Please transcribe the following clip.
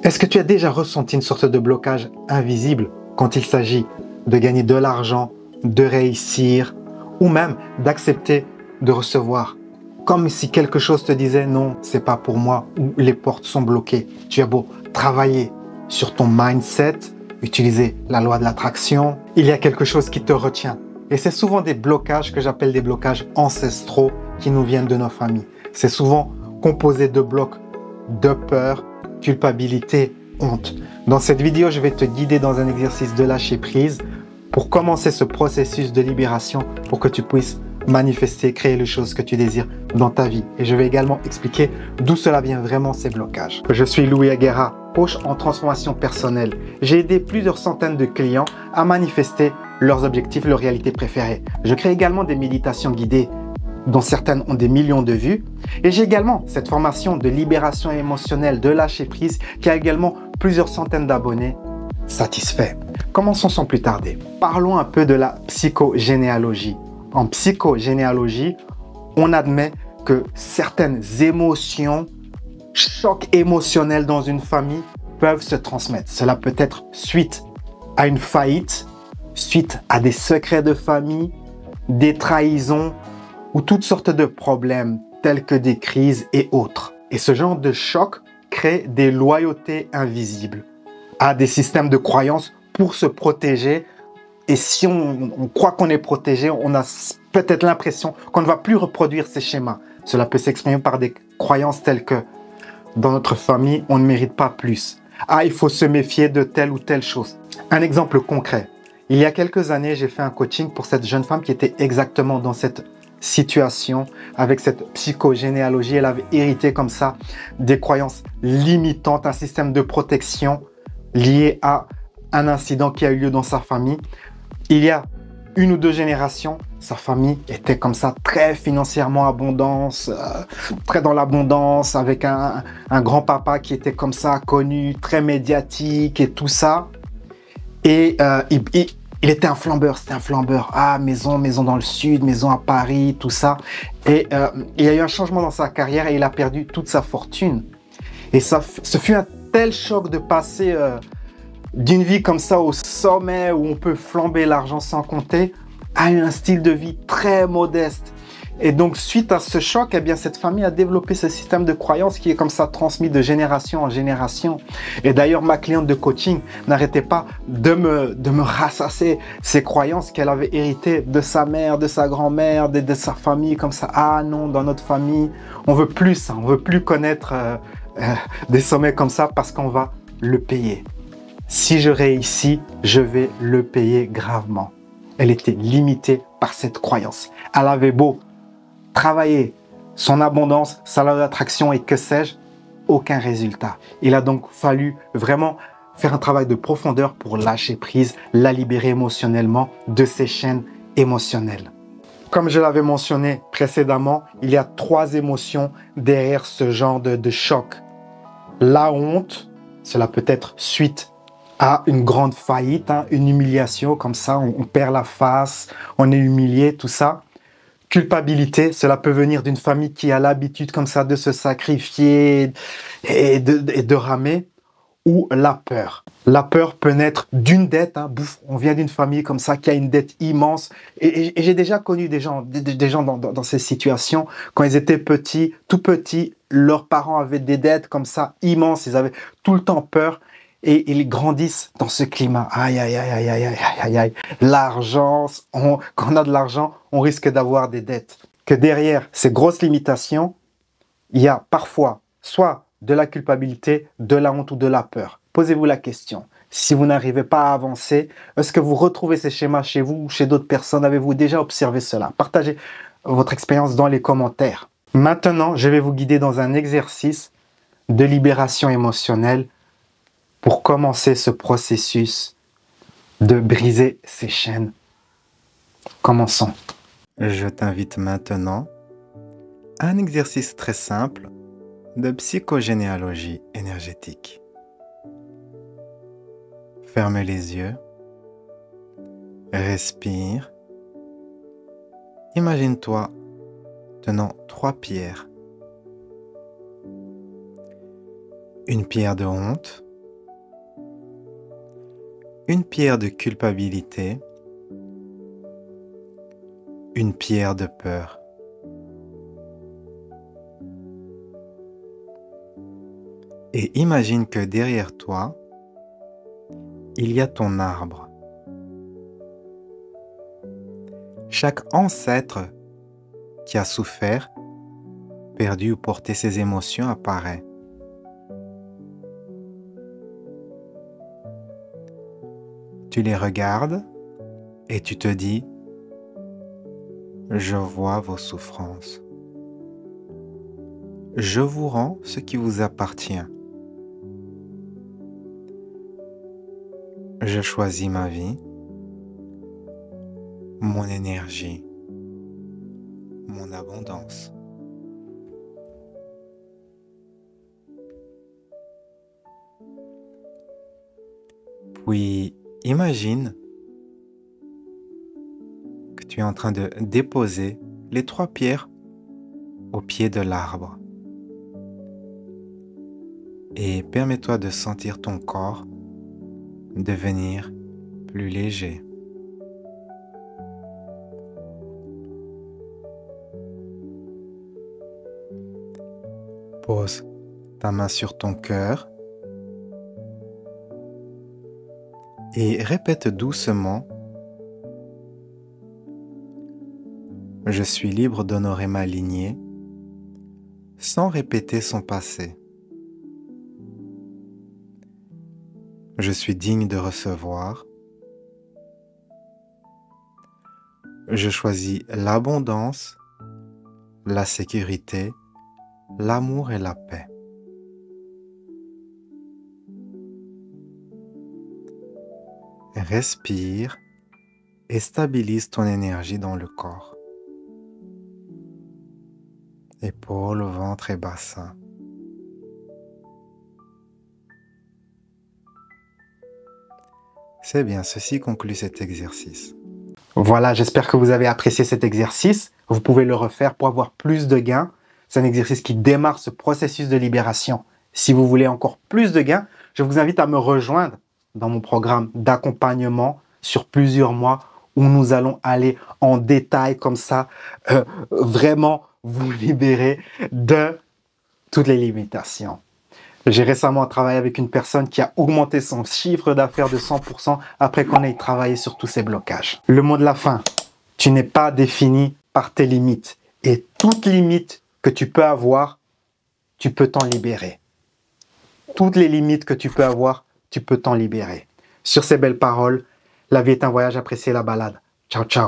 Est-ce que tu as déjà ressenti une sorte de blocage invisible quand il s'agit de gagner de l'argent, de réussir ou même d'accepter de recevoir? Comme si quelque chose te disait non, c'est pas pour moi ou les portes sont bloquées. Tu as beau travailler sur ton mindset, utiliser la loi de l'attraction, il y a quelque chose qui te retient. Et c'est souvent des blocages que j'appelle des blocages ancestraux qui nous viennent de nos familles. C'est souvent composé de blocs de peur, culpabilité, honte. Dans cette vidéo, je vais te guider dans un exercice de lâcher prise pour commencer ce processus de libération pour que tu puisses manifester, créer les choses que tu désires dans ta vie. Et je vais également expliquer d'où cela vient vraiment ces blocages. Je suis Louis Aguera, coach en transformation personnelle. J'ai aidé plusieurs centaines de clients à manifester leurs objectifs, leurs réalités préférées. Je crée également des méditations guidées dont certaines ont des millions de vues. Et j'ai également cette formation de libération émotionnelle, de lâcher prise, qui a également plusieurs centaines d'abonnés satisfaits. Commençons sans plus tarder. Parlons un peu de la psychogénéalogie. En psychogénéalogie, on admet que certaines émotions, chocs émotionnels dans une famille peuvent se transmettre. Cela peut être suite à une faillite, suite à des secrets de famille, des trahisons, ou toutes sortes de problèmes tels que des crises et autres. Et ce genre de choc crée des loyautés invisibles à des systèmes de croyances pour se protéger. Et si on croit qu'on est protégé, on a peut-être l'impression qu'on ne va plus reproduire ces schémas. Cela peut s'exprimer par des croyances telles que dans notre famille, on ne mérite pas plus. Ah, il faut se méfier de telle ou telle chose. Un exemple concret. Il y a quelques années, j'ai fait un coaching pour cette jeune femme qui était exactement dans cette situation, avec cette psychogénéalogie. Elle avait hérité comme ça des croyances limitantes, un système de protection lié à un incident qui a eu lieu dans sa famille. Il y a une ou deux générations, sa famille était comme ça, très financièrement abondance, très dans l'abondance, avec un grand-papa qui était comme ça, connu, très médiatique et tout ça. Et il était un flambeur, c'était un flambeur. Ah, maison dans le sud, maison à Paris, tout ça. Et il y a eu un changement dans sa carrière et il a perdu toute sa fortune. Et ce fut un tel choc de passer d'une vie comme ça au sommet où on peut flamber l'argent sans compter à un style de vie très modeste. Et donc, suite à ce choc, eh bien, cette famille a développé ce système de croyance qui est comme ça transmis de génération en génération. Et d'ailleurs, ma cliente de coaching n'arrêtait pas de me rassasser ces croyances qu'elle avait héritées de sa mère, de sa grand-mère, de sa famille, comme ça. Ah non, dans notre famille, on veut plus ça, on veut plus connaître des sommets comme ça parce qu'on va le payer. Si je réussis, je vais le payer gravement. Elle était limitée par cette croyance. Elle avait beau travailler son abondance, sa loi d'attraction et que sais-je, aucun résultat. Il a donc fallu vraiment faire un travail de profondeur pour lâcher prise, la libérer émotionnellement de ses chaînes émotionnelles. Comme je l'avais mentionné précédemment, il y a 3 émotions derrière ce genre de choc. La honte, cela peut être suite à une grande faillite, une humiliation, comme ça, on perd la face, on est humilié, tout ça. Culpabilité, cela peut venir d'une famille qui a l'habitude comme ça de se sacrifier et de ramer. Ou la peur. La peur peut naître d'une dette. On vient d'une famille comme ça qui a une dette immense. Et j'ai déjà connu des gens dans ces situations. Quand ils étaient petits, tout petits, leurs parents avaient des dettes comme ça immenses. Ils avaient tout le temps peur. Et ils grandissent dans ce climat. Aïe, aïe, aïe, aïe, aïe, aïe, aïe. L'argent, quand on a de l'argent, on risque d'avoir des dettes. Que derrière ces grosses limitations, il y a parfois soit de la culpabilité, de la honte ou de la peur. Posez-vous la question. Si vous n'arrivez pas à avancer, est-ce que vous retrouvez ces schémas chez vous ou chez d'autres personnes? Avez-vous déjà observé cela? Partagez votre expérience dans les commentaires. Maintenant, je vais vous guider dans un exercice de libération émotionnelle pour commencer ce processus de briser ces chaînes. Commençons. Je t'invite maintenant à un exercice très simple de psychogénéalogie énergétique. Ferme les yeux, respire. Imagine-toi tenant 3 pierres. Une pierre de honte, une pierre de culpabilité, une pierre de peur. Et imagine que derrière toi, il y a ton arbre. Chaque ancêtre qui a souffert, perdu ou porté ses émotions apparaît. Tu les regardes et tu te dis, je vois vos souffrances. Je vous rends ce qui vous appartient. Je choisis ma vie, mon énergie, mon abondance. Puis, imagine que tu es en train de déposer les 3 pierres au pied de l'arbre. Et permets-toi de sentir ton corps devenir plus léger. Pose ta main sur ton cœur et répète doucement: je suis libre d'honorer ma lignée sans répéter son passé. Je suis digne de recevoir. Je choisis l'abondance, la sécurité, l'amour et la paix. Respire et stabilise ton énergie dans le corps. Épaules, ventre et bassin. C'est bien, ceci conclut cet exercice. Voilà, j'espère que vous avez apprécié cet exercice. Vous pouvez le refaire pour avoir plus de gains. C'est un exercice qui démarre ce processus de libération. Si vous voulez encore plus de gains, je vous invite à me rejoindre dans mon programme d'accompagnement sur plusieurs mois où nous allons aller en détail comme ça, vraiment vous libérer de toutes les limitations. J'ai récemment travaillé avec une personne qui a augmenté son chiffre d'affaires de 100% après qu'on ait travaillé sur tous ces blocages. Le mot de la fin, tu n'es pas défini par tes limites. Et toute limite que tu peux avoir, tu peux t'en libérer. Toutes les limites que tu peux avoir, tu peux t'en libérer. Sur ces belles paroles, la vie est un voyage, appréciez la balade. Ciao, ciao.